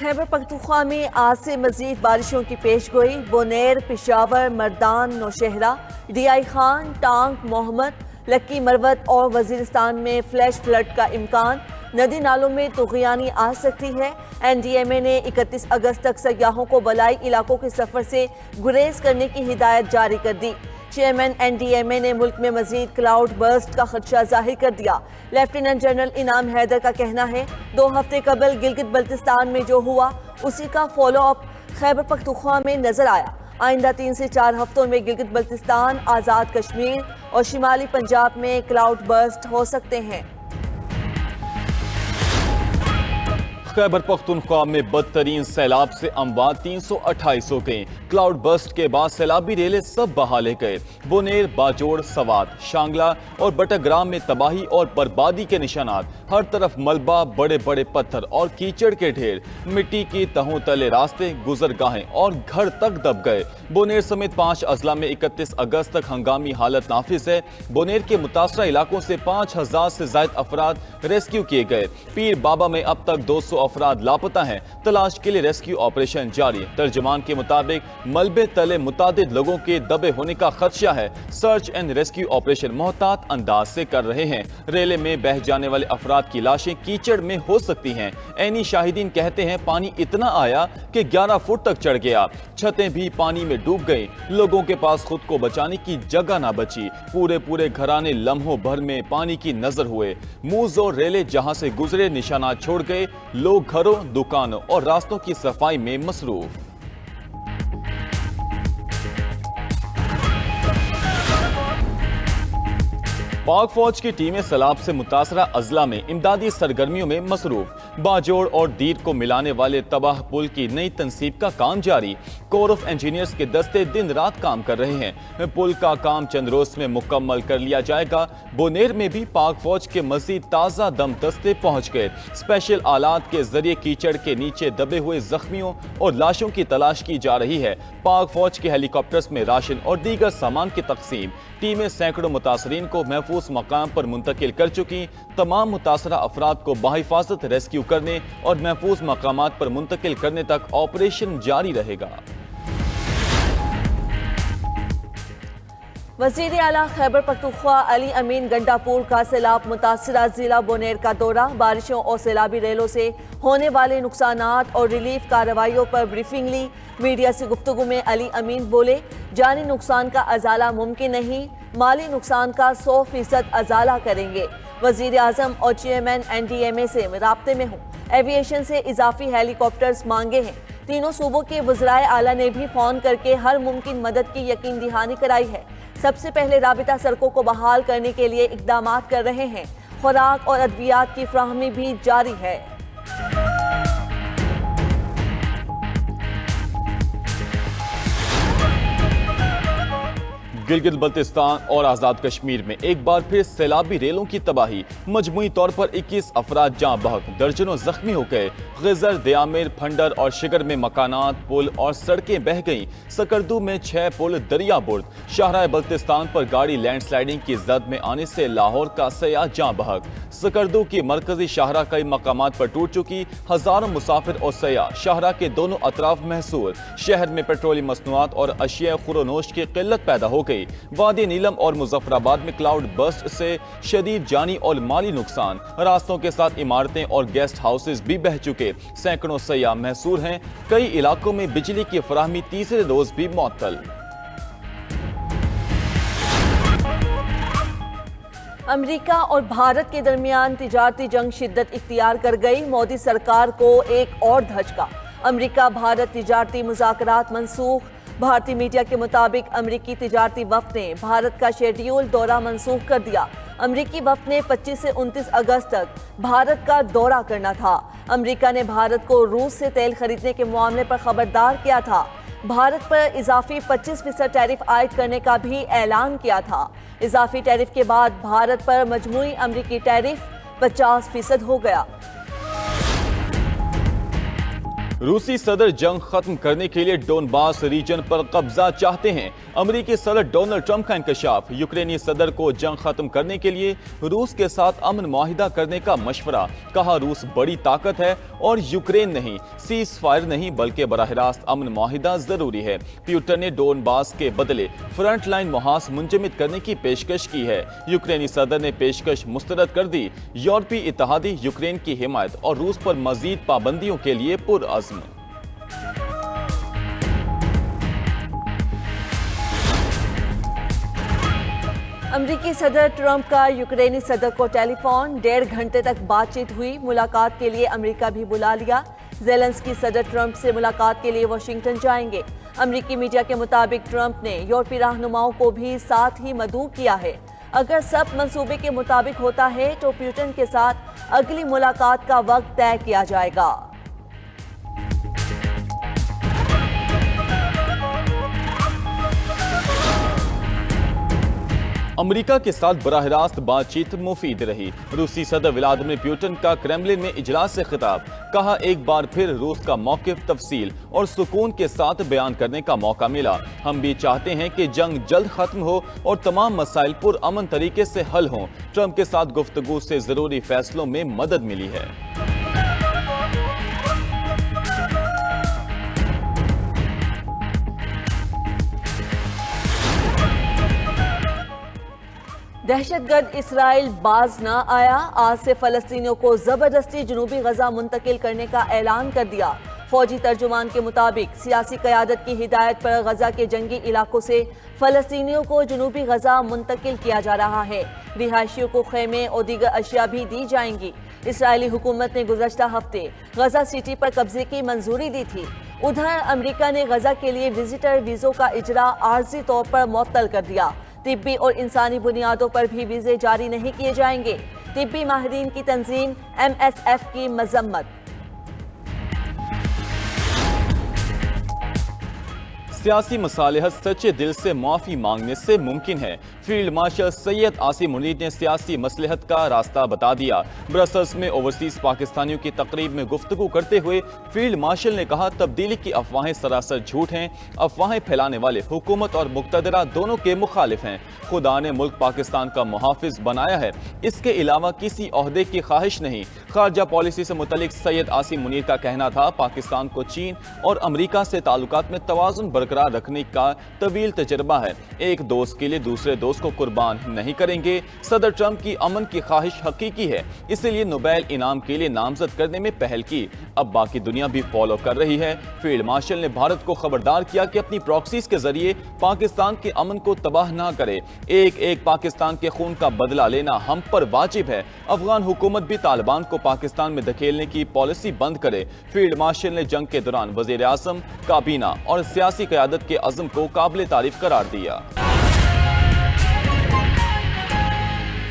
खैबर पख्तूनख्वा में आज से मजीद बारिशों की पेशगोई। बोनेर, पेशावर, मर्दान, नौशहरा, डीआई खान, टांग, मोहम्मद, लक्की मरवत और वजीरिस्तान में फ्लैश फ्लड का इम्कान। नदी नालों में तुग़यानी आ सकती है। NDMA ने 31 अगस्त तक सयाहों को बलाई इलाकों के सफर से गुरेज करने की हिदायत जारी कर दी। चेयरमैन NDMA ने मुल्क में मजीद क्लाउड बर्स्ट का खदशा जाहिर कर दिया। लेफ्टिनेंट जनरल इनाम हैदर का कहना है 2 हफ्ते कबल गिलगित बल्तिस्तान में जो हुआ उसी का फॉलो अप खैबर पख्तूनख्वा में नजर आया। आइंदा 3 से 4 हफ्तों में गिलगित बल्तिस्तान, आज़ाद कश्मीर और शिमाली पंजाब में क्लाउड बर्स्ट हो सकते हैं। खैबर पख्तूनख्वा में बदतरीन सैलाब से अमवात 328 हो गए। क्लाउड बर्स्ट के बाद सैलाबी रेले सब बहा ले गए। बोनेर, बाजोड़, सवात, शांगला और बटग्राम में तबाही और बर्बादी के निशानात। हर तरफ मलबा, बड़े बड़े पत्थर और कीचड़ के ढेर, मिट्टी की तहों तले रास्ते, गुजरगाहें और घर तक दब गए। बोनेर समेत 5 अजला में 31 अगस्त तक हंगामी हालत नाफिज है। बोनेर के मुतासरा इलाकों से 5000 से ज्यादा अफराद रेस्क्यू किए गए। पीर बाबा में अब तक 200 अफराद लापता हैं। तलाश के लिए रेस्क्यू ऑपरेशन जारी। तर्जुमान के मुताबिक मलबे तले मुतादिद लोगों के दबे होने का खदशा है। सर्च एंड रेस्क्यू ऑपरेशन मोहतात अंदाज से कर रहे हैं। रेले में बह जाने वाले अफराद की लाशें कीचड़ में हो सकती हैं। ऐनी शाहिदीन कहते हैं पानी इतना आया कि 11 फुट तक चढ़ गया। छतें भी पानी में डूब गई। लोगों के पास खुद को बचाने की जगह ना बची। पूरे घराने लम्हों भर में पानी की नजर हुए। मूज और रेले जहां से गुजरे निशानात छोड़ गए। लोग घरों, दुकानों और रास्तों की सफाई में मसरूफ। पाक फौज की टीमें सैलाब से मुतासरा अजला में इमदादी सरगर्मियों में मसरूफ। बाजोड़ और दीर को मिलाने वाले तबाह पुल की नई तनसीब का काम जारी। कोर ऑफ इंजीनियर्स के दस्ते दिन रात काम कर रहे हैं। पुल का काम चंद रोज में मुकम्मल कर लिया जाएगा। बोनेर में भी पाक फौज के मजीद ताज़ा दम दस्ते पहुंच गए। स्पेशल आलात के जरिए कीचड़ के नीचे दबे हुए जख्मियों और लाशों की तलाश की जा रही है। पाक फौज के हेलीकॉप्टर्स में राशन और दीगर सामान की तकसीम। टीमें सैकड़ों मुतासरीन को महफूज मकाम पर मुंतकिल कर चुकी। तमाम मुतासरा अफराद को बाहिफाजत रेस्क्यू करने और महफूज मकामात पर मुंतकिल करने तक ऑपरेशन जारी रहेगा। वज़ीर आला खैबर पख्तूनख्वा अली अमीन गंडापुर का सैलाब मुतासरा जिला बोनेर का दौरा। बारिशों और सैलाबी रेलों से होने वाले नुकसानात और रिलीफ कार्रवाइयों पर ब्रीफिंग ली। मीडिया से गुफ्तगू में अली अमीन बोले, जानी नुकसान का अजाला मुमकिन नहीं, माली नुकसान का 100% अजाला करेंगे। वज़ीर आज़म और चेयरमैन NDMA से राब्ते में हूँ। एविएशन से इजाफी हेलीकॉप्टर्स मांगे हैं। तीनों सूबों के वज़राए आला ने भी फ़ोन करके हर मुमकिन मदद की यकीन दहानी कराई है। सबसे पहले राबिता सड़कों को बहाल करने के लिए इक़दामात कर रहे हैं। खुराक और अद्वियात की फ्राहमी भी जारी है। गिलगित बल्तिस्तान और आज़ाद कश्मीर में एक बार फिर सैलाबी रेलों की तबाही। मजमूई तौर पर 21 अफराद जाँ बहक, दर्जनों जख्मी हो गए। गिजर, दयामिर, फंडर और शिगर में मकानात, पुल और सड़कें बह गईं। सकरदू में 6 पुल दरिया बुर्द। शाहराह बल्तिस्तान पर गाड़ी लैंडस्लाइडिंग की जद में आने से लाहौर का सयाह जाँ बहक। सकरदू की मरकजी शाहराह कई मकामात पर टूट चुकी। हजारों मुसाफिर और सयाह शाहराह के दोनों अतराफ महसूर। शहर में पेट्रोलियम मसनूआत और अशिया खुरोनोश की किल्लत पैदा हो गई। वादी नीलम और मुजफ्फराबाद में क्लाउड बर्स्ट से शदीद जानी और माली नुकसान। रास्तों के साथ इमारतें और गेस्ट हाउसेज भी बह चुके। सैकड़ों सयाह महसूर हैं। कई इलाकों में बिजली की फराहमी तीसरे रोज भी मुअत्तल। अमेरिका और भारत के दरमियान तिजारती जंग शिद्दत इख्तियार कर गई। मोदी सरकार को एक और धचका। अमेरिका भारत तिजारती मुज़ाकरात मनसूख। भारतीय मीडिया के मुताबिक अमेरिकी तिजारती वफ्द ने भारत का शेड्यूल दौरा मनसूख कर दिया। अमेरिकी वफ्द ने 25 से 29 अगस्त तक भारत का दौरा करना था। अमेरिका ने भारत को रूस से तेल खरीदने के मामले पर खबरदार किया था। भारत पर इजाफी 25% टैरिफ आयद करने का भी ऐलान किया था। इजाफी टैरिफ के बाद भारत पर मजमूई अमेरिकी टैरिफ 50% हो गया। रूसी सदर जंग खत्म करने के लिए डोनबास रीजन पर कब्जा चाहते हैं। अमेरिकी सदर डोनाल्ड ट्रंप का इंकशाफ। यूक्रेनी सदर को जंग खत्म करने के लिए रूस के साथ अमन मुआहिदा करने का मशवरा। कहा रूस बड़ी ताकत है और यूक्रेन नहीं, सीज फायर नहीं बल्कि बराह रास्त अमन मुआहिदा जरूरी है। प्यूटन ने डोनबास के बदले फ्रंट लाइन मुहास मुंजमद करने की पेशकश की है। यूक्रेनी सदर ने पेशकश मुस्तरद कर दी। यूरोपीय इत्तेहादी यूक्रेन की हिमायत और रूस पर मजीद पाबंदियों के लिए पुरअज़्म। अमरीकी सदर ट्रंप का यूक्रेनी सदर को टेलीफोन, 1.5 घंटे तक बातचीत हुई। मुलाकात के लिए अमेरिका भी बुला लिया। ज़ेलेंस्की सदर ट्रंप से मुलाकात के लिए वाशिंगटन जाएंगे। अमरीकी मीडिया के मुताबिक ट्रंप ने यूरोपीय रहनुमाओं को भी साथ ही मदऊ किया है। अगर सब मंसूबे के मुताबिक होता है तो प्यूटन के साथ अगली मुलाकात का वक्त तय किया जाएगा। अमेरिका के साथ बराह रास्त बातचीत मुफीद रही। रूसी सदर व्लादिमीर पुतिन का क्रेमलिन में इजलास से खिताब। कहा एक बार फिर रूस का मौकिफ तफसील और सुकून के साथ बयान करने का मौका मिला। हम भी चाहते हैं कि जंग जल्द खत्म हो और तमाम मसाइल पुरअमन तरीके से हल हों। ट्रंप के साथ गुफ्तगू से जरूरी फैसलों में मदद मिली है। दहशतगर्द इसराइल बाज न आया। आज से फलस्तीनियों को जबरदस्ती जनूबी गजा मुंतकिल करने का ऐलान कर दिया। फौजी तर्जुमान के मुताबिक सियासी क़यादत की हिदायत पर गजा के जंगी इलाकों से फलस्तीनियों को जनूबी गजा मुंतकिल किया जा रहा है। रिहायशियों को खेमे और दीगर अशिया भी दी जाएंगी। इसराइली हुकूमत ने गुज़श्ता हफ्ते गजा सिटी पर कब्जे की मंजूरी दी थी। उधर अमरीका ने गजा के लिए विजिटर वीज़ों का इजरा आर्जी तौर पर मुअत्तल कर दिया। तिब्बी और इंसानी बुनियादों पर भी वीज़े जारी नहीं किए जाएंगे। तिब्बी माहिरीन की तंजीम MSF की मजम्मत। सियासी मसालिहत सच्चे दिल से माफी मांगने से मुमकिन है। फील्ड मार्शल सैयद आसिम मुनीर ने सियासी मसलहत का रास्ता बता दिया। ब्रसल्स में ओवरसीज पाकिस्तानियों की तकरीब में गुफ्तगू करते हुए फील्ड मार्शल ने कहा तब्दीली की अफवाहें सरासर झूठ हैं। अफवाहें फैलाने वाले हुकूमत और मुक्तदरा दोनों के मुखालिफ हैं। खुदा ने मुल्क पाकिस्तान का मुहाफिज बनाया है, इसके अलावा किसी ओहदे की ख्वाहिश नहीं। खारजा पॉलिसी से मुतलिक सैयद आसिम मुनीर का कहना था पाकिस्तान को चीन और अमरीका से ताल्लुकात में तवाज़ुन बरकरार रखने का तवील तजर्बा है। एक दोस्त के लिए दूसरे दोस्त को कुर्बान नहीं करेंगे। सदर ट्रंप की अमन की ख्वाहिश हकीकी है, इसलिए नोबेल इनाम के लिए नामजद करने में पहल की। अब बाकी दुनिया भी फॉलो कर रही है। फील्ड मार्शल ने भारत को खबरदार किया कि अपनी प्रॉक्सीज के जरिए पाकिस्तान के अमन को तबाह ना करे। एक एक पाकिस्तान के खून का बदला लेना हम पर वाजिब है। अफगान हुकूमत भी तालिबान को पाकिस्तान में धकेलने की पॉलिसी बंद करे। फील्ड मार्शल ने जंग के दौरान वजीर आज़म, काबीना और सियासी क़यादत के अज़्म को काबिल तारीफ करार दिया।